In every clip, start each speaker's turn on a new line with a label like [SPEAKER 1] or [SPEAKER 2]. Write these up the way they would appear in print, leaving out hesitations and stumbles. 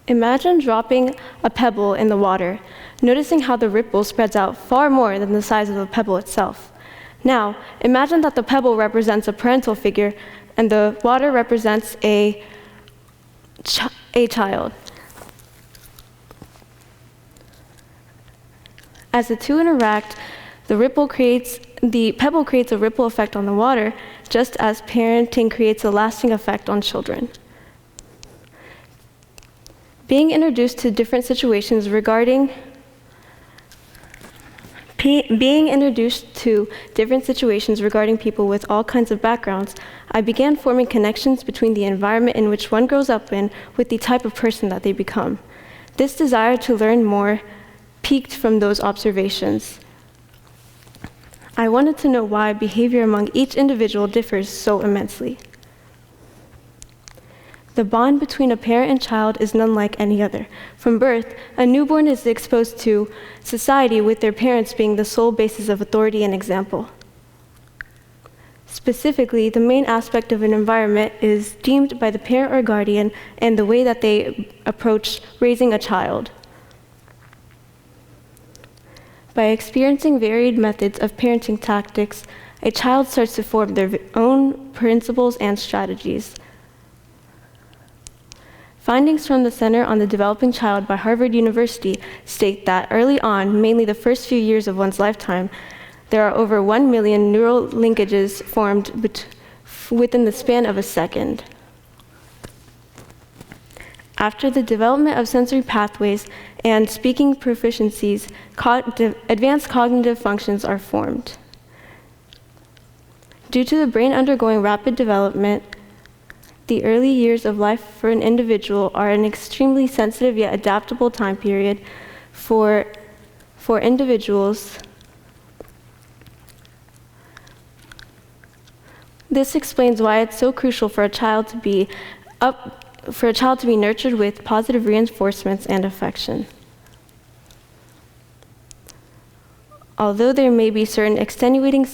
[SPEAKER 1] Imagine dropping a pebble in the water, noticing how the ripple spreads out far more than the size of the pebble itself. Now, imagine that the pebble represents a parental figure and the water represents a child. As the two interact, the pebble creates a ripple effect on the water, just as parenting creates a lasting effect on children. Being introduced to different situations regarding people with all kinds of backgrounds, I began forming connections between the environment in which one grows up in with the type of person that they become. This desire to learn more peaked from those observations. I wanted to know why behavior among each individual differs so immensely. The bond between a parent and child is none like any other. From birth, a newborn is exposed to society with their parents being the sole basis of authority and example. Specifically, the main aspect of an environment is deemed by the parent or guardian and the way that they approach raising a child. By experiencing varied methods of parenting tactics, a child starts to form their own principles and strategies. Findings from the Center on the Developing Child by Harvard University state that early on, mainly the first few years of one's lifetime, there are over 1 million neural linkages formed within the span of a second. After the development of sensory pathways and speaking proficiencies, advanced cognitive functions are formed. Due to the brain undergoing rapid development, the early years of life for an individual are an extremely sensitive yet adaptable time period for individuals. This explains why it's so crucial for a child to be nurtured with positive reinforcements and affection. Although there may be certain extenuating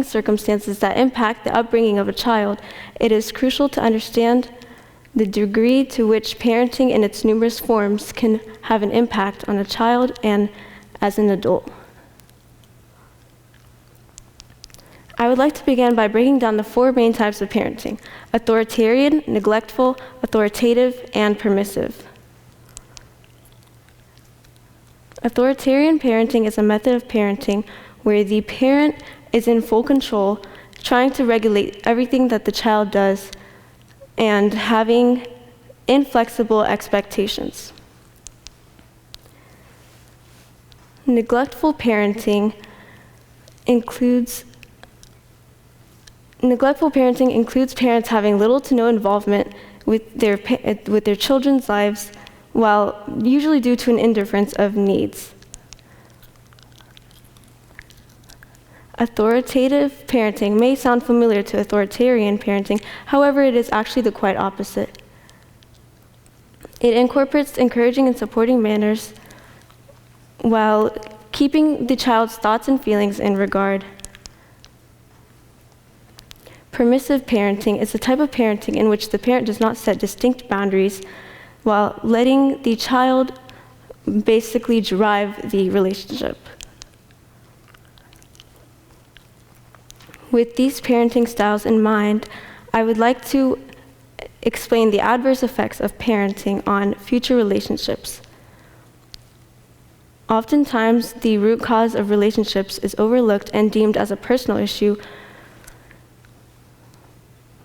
[SPEAKER 1] circumstances that impact the upbringing of a child, it is crucial to understand the degree to which parenting in its numerous forms can have an impact on a child and as an adult. I would like to begin by breaking down the 4 main types of parenting: authoritarian, neglectful, authoritative, and permissive. Authoritarian parenting is a method of parenting where the parent is in full control, trying to regulate everything that the child does and having inflexible expectations. Neglectful parenting includes parents having little to no involvement with their children's lives, while usually due to an indifference of needs. Authoritative parenting may sound familiar to authoritarian parenting, however, it is actually the quite opposite. It incorporates encouraging and supporting manners while keeping the child's thoughts and feelings in regard. Permissive parenting is a type of parenting in which the parent does not set distinct boundaries while letting the child basically drive the relationship. With these parenting styles in mind, I would like to explain the adverse effects of parenting on future relationships. Oftentimes, the root cause of relationships is overlooked and deemed as a personal issue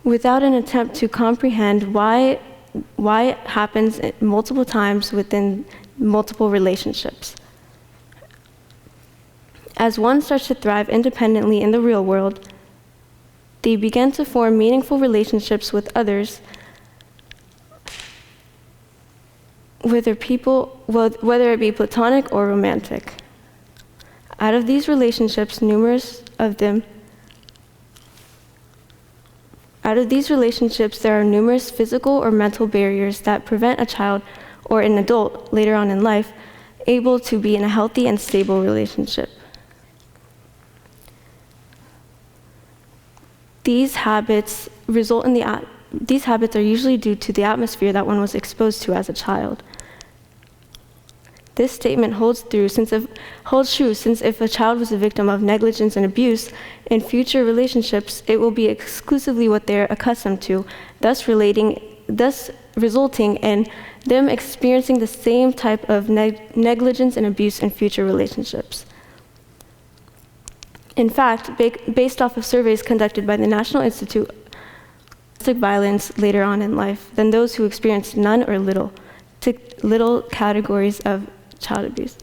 [SPEAKER 1] without an attempt to comprehend why it happens multiple times within multiple relationships. As one starts to thrive independently in the real world, they begin to form meaningful relationships with others, whether it be platonic or romantic. Out of these relationships, there are numerous physical or mental barriers that prevent a child or an adult later on in life able to be in a healthy and stable relationship. These habits result in the these habits are usually due to the atmosphere that one was exposed to as a child. This statement holds true since if a child was a victim of negligence and abuse, in future relationships, it will be exclusively what they're accustomed to, thus resulting in them experiencing the same type of negligence and abuse in future relationships. In fact, based off of surveys conducted by the National Institute of Domestic Violence later on in life, than those who experienced none or little categories of child abuse.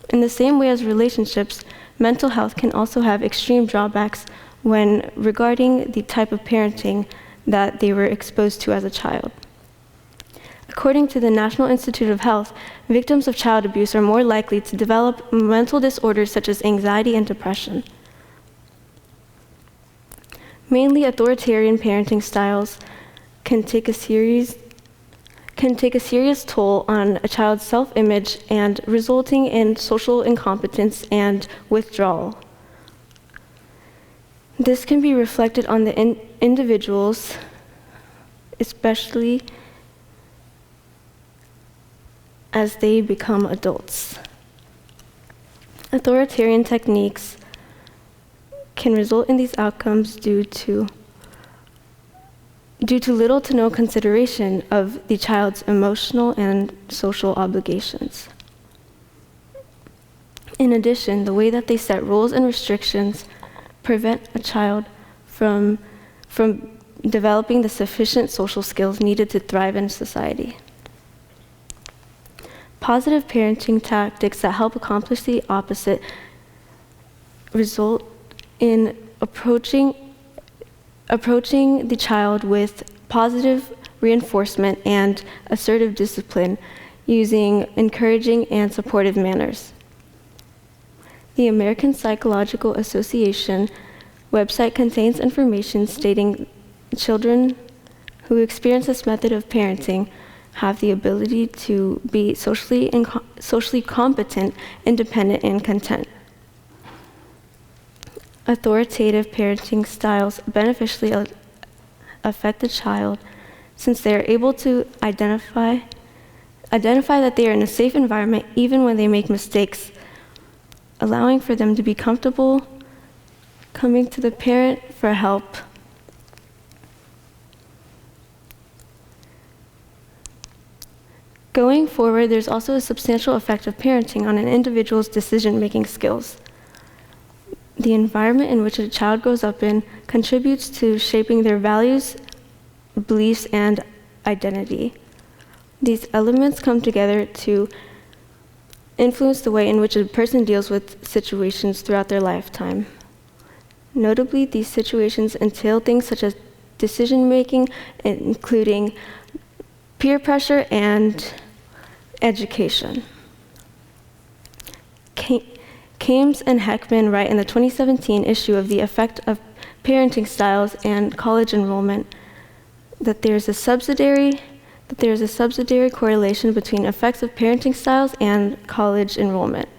[SPEAKER 1] In the same way as relationships, mental health can also have extreme drawbacks when regarding the type of parenting that they were exposed to as a child. According to the National Institute of Health, victims of child abuse are more likely to develop mental disorders such as anxiety and depression. Mainly authoritarian parenting styles can take a serious toll on a child's self-image and resulting in social incompetence and withdrawal. This can be reflected on the individuals, especially as they become adults. Authoritarian techniques can result in these outcomes due to little to no consideration of the child's emotional and social obligations. In addition, the way that they set rules and restrictions prevent a child from developing the sufficient social skills needed to thrive in society. Positive parenting tactics that help accomplish the opposite result in approaching the child with positive reinforcement and assertive discipline using encouraging and supportive manners. The American Psychological Association website contains information stating children who experience this method of parenting have the ability to be socially competent, independent, and content. Authoritative parenting styles beneficially affect the child since they are able to identify that they are in a safe environment even when they make mistakes, allowing for them to be comfortable coming to the parent for help. Going forward, there's also a substantial effect of parenting on an individual's decision-making skills. The environment in which a child grows up in contributes to shaping their values, beliefs, and identity. These elements come together to influence the way in which a person deals with situations throughout their lifetime. Notably, these situations entail things such as decision-making, including peer pressure and education. Kames and Heckman write in the 2017 issue of the effect of parenting styles and college enrollment that there is a subsidiary correlation between effects of parenting styles and college enrollment.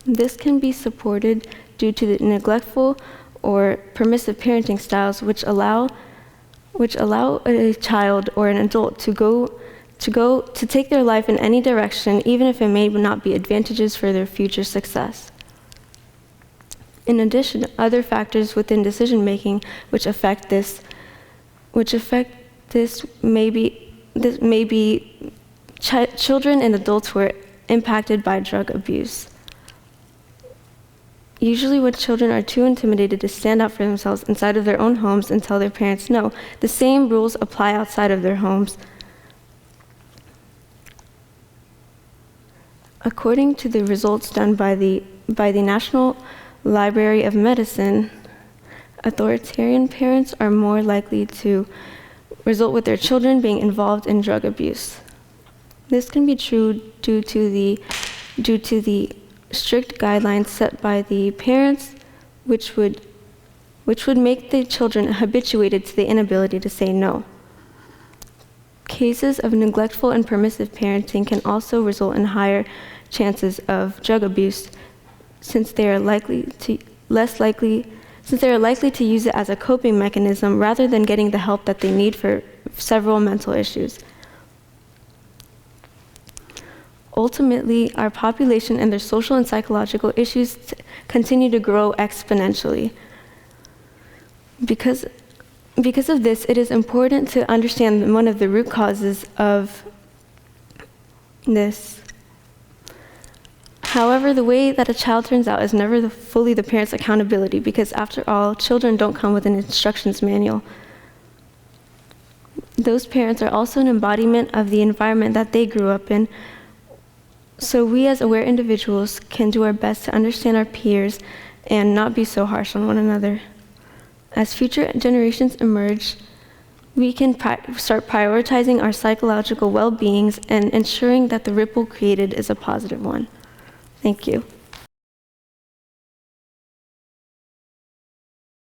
[SPEAKER 1] This can be supported due to the neglectful or permissive parenting styles which allow a child or an adult to take their life in any direction, even if it may not be advantageous for their future success. In addition, other factors within decision-making which affect this may be children and adults who are impacted by drug abuse. Usually when children are too intimidated to stand up for themselves inside of their own homes and tell their parents no, the same rules apply outside of their homes. According to the results done by the National Library of Medicine, authoritarian parents are more likely to result with their children being involved in drug abuse. This can be true due to the strict guidelines set by the parents, which would make the children habituated to the inability to say no. Cases of neglectful and permissive parenting can also result in higher chances of drug abuse, since they are less likely since they are likely to use it as a coping mechanism rather than getting the help that they need for several mental issues. Ultimately, our population and their social and psychological issues continue to grow exponentially. Because of this, it is important to understand one of the root causes of this. However, the way that a child turns out is never fully the parent's accountability, because after all, children don't come with an instructions manual. Those parents are also an embodiment of the environment that they grew up in. So we as aware individuals can do our best to understand our peers and not be so harsh on one another. As future generations emerge, we can start prioritizing our psychological well-beings and ensuring that the ripple created is a positive one. Thank you.